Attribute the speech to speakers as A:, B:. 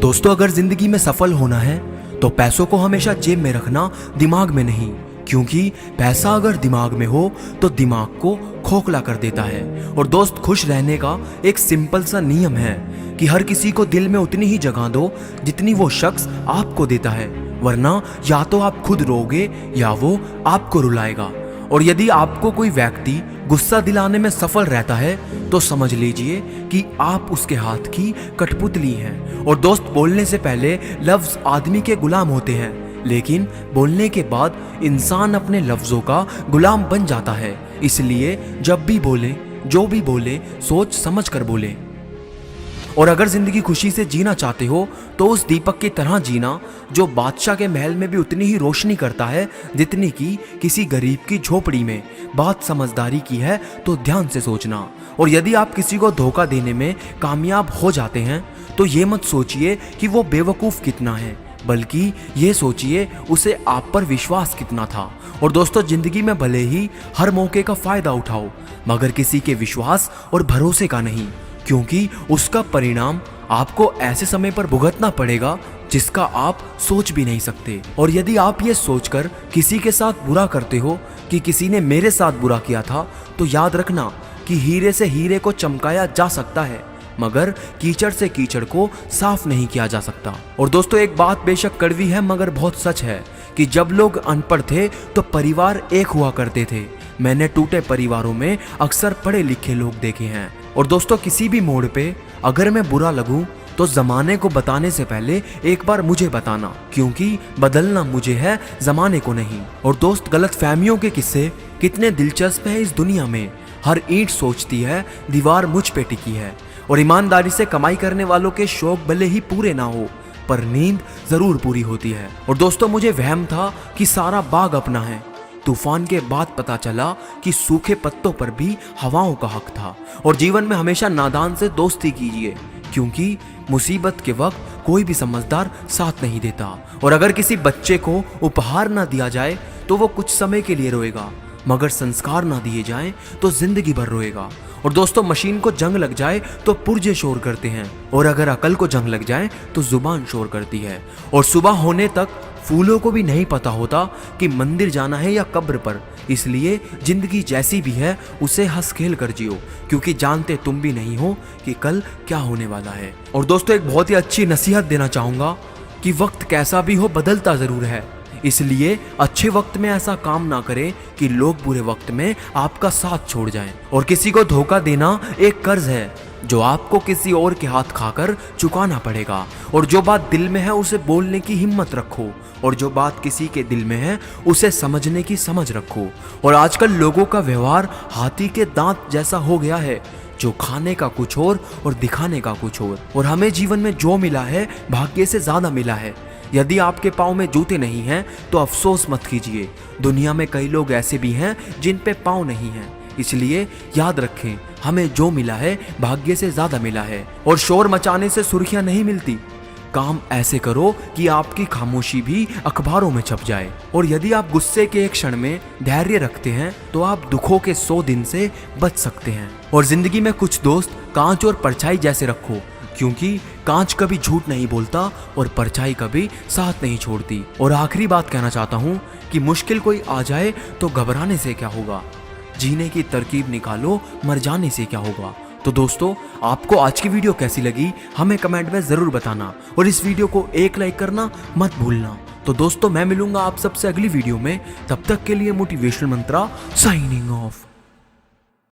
A: दोस्तों, अगर जिंदगी में सफल होना है तो पैसों को हमेशा जेब में रखना, दिमाग में नहीं। क्योंकि पैसा अगर दिमाग में हो तो दिमाग को खोखला कर देता है। और दोस्त, खुश रहने का एक सिंपल सा नियम है कि हर किसी को दिल में उतनी ही जगह दो जितनी वो शख्स आपको देता है, वरना या तो आप खुद रोगे या वो आपको रुलाएगा। और यदि आपको कोई व्यक्ति गुस्सा दिलाने में सफल रहता है तो समझ लीजिए कि आप उसके हाथ की कठपुतली हैं। और दोस्त, बोलने से पहले लफ्ज आदमी के गुलाम होते हैं, लेकिन बोलने के बाद इंसान अपने लफ्जों का गुलाम बन जाता है। इसलिए जब भी बोले, जो भी बोले, सोच समझ कर बोले। और अगर जिंदगी खुशी से जीना चाहते हो तो उस दीपक की तरह जीना जो बादशाह के महल में भी उतनी ही रोशनी करता है जितनी कि किसी गरीब की झोपड़ी में। बात समझदारी की है तो ध्यान से सोचना। और यदि आप किसी को धोखा देने में कामयाब हो जाते हैं तो ये मत सोचिए कि वो बेवकूफ़ कितना है, बल्कि ये सोचिए उसे आप पर विश्वास कितना था। और दोस्तों, जिंदगी में भले ही हर मौके का फायदा उठाओ, मगर किसी के विश्वास और भरोसे का नहीं, क्योंकि उसका परिणाम आपको ऐसे समय पर भुगतना पड़ेगा जिसका आप सोच भी नहीं सकते। और यदि आप ये सोचकर किसी के साथ बुरा करते हो कि किसी ने मेरे साथ बुरा किया था, तो याद रखना कि हीरे से हीरे को चमकाया जा सकता है, मगर कीचड़ से कीचड़ को साफ नहीं किया जा सकता। और दोस्तों, एक बात बेशक कड़वी है मगर बहुत सच है कि जब लोग अनपढ़ थे तो परिवार एक हुआ करते थे। मैंने टूटे परिवारों में अक्सर पढ़े लिखे लोग देखे हैं। और दोस्तों, किसी भी मोड़ पे अगर मैं बुरा लगूं तो जमाने को बताने से पहले एक बार मुझे बताना, क्योंकि बदलना मुझे है, जमाने को नहीं। और दोस्त, गलत फहमियों के किस्से कितने दिलचस्प हैं इस दुनिया में। हर ईंट सोचती है दीवार मुझ पे टिकी है। और ईमानदारी से कमाई करने वालों के शौक भले ही पूरे ना हो, पर नींद जरूर पूरी होती है। और दोस्तों, मुझे वहम था कि सारा बाग अपना है। तूफान के बाद पता चला कि सूखे पत्तों पर भी हवाओं का हक था। और जीवन में हमेशा नादान से दोस्ती कीजिए, क्योंकि मुसीबत के वक्त कोई भी समझदार साथ नहीं देता। और अगर किसी बच्चे को उपहार ना दिया जाए तो वो कुछ समय के लिए रोएगा, मगर संस्कार ना दिए जाएं तो जिंदगी भर रोएगा। और दोस्तों, मशीन को जंग लग जाए तो पुर्जे शोर करते हैं, और अगर अकल को जंग लग जाए तो जुबान शोर करती है। और सुबह होने तक फूलों को भी नहीं पता होता कि मंदिर जाना है या कब्र पर। इसलिए जिंदगी जैसी भी है उसे हंस खेल कर जियो, क्योंकि जानते तुम भी नहीं हो कि कल क्या होने वाला है। और दोस्तों, एक बहुत ही अच्छी नसीहत देना चाहूँगा कि वक्त कैसा भी हो बदलता ज़रूर है। इसलिए अच्छे वक्त में ऐसा काम ना करें कि लोग बुरे वक्त में आपका साथ छोड़ जाएं। और किसी को धोखा देना एक कर्ज है जो आपको किसी और के हाथ खाकर चुकाना पड़ेगा। और जो बात दिल में है उसे बोलने की हिम्मत रखो, और जो बात किसी के दिल में है उसे समझने की समझ रखो। और आजकल लोगों का व्यवहार हाथी के दांत जैसा हो गया है, जो खाने का कुछ और दिखाने का कुछ और। और हमें जीवन में जो मिला है भाग्य से ज्यादा मिला है। यदि आपके पाँव में जूते नहीं हैं तो अफसोस मत कीजिए। दुनिया में कई लोग ऐसे भी हैं जिन पे पाँव नहीं हैं। इसलिए याद रखें, हमें जो मिला है भाग्य से ज्यादा मिला है। और शोर मचाने से सुर्खियां नहीं मिलती। काम ऐसे करो कि आपकी खामोशी भी अखबारों में छप जाए। और यदि आप गुस्से के एक क्षण में धैर्य रखते हैं तो आप दुखों के 100 दिन से बच सकते हैं। और जिंदगी में कुछ दोस्त कांच और परछाई जैसे रखो, क्योंकि कांच कभी झूठ नहीं बोलता और परछाई कभी साथ नहीं छोड़ती। और आखिरी बात कहना चाहता हूँ कि मुश्किल कोई आ जाए तो घबराने से क्या होगा, जीने की तरकीब निकालो, मर जाने से क्या होगा। तो दोस्तों, आपको आज की वीडियो कैसी लगी हमें कमेंट में जरूर बताना, और इस वीडियो को एक लाइक करना मत भूलना। तो दोस्तों, मैं मिलूंगा आप सबसे अगली वीडियो में। तब तक के लिए मोटिवेशनल मंत्रा साइनिंग ऑफ।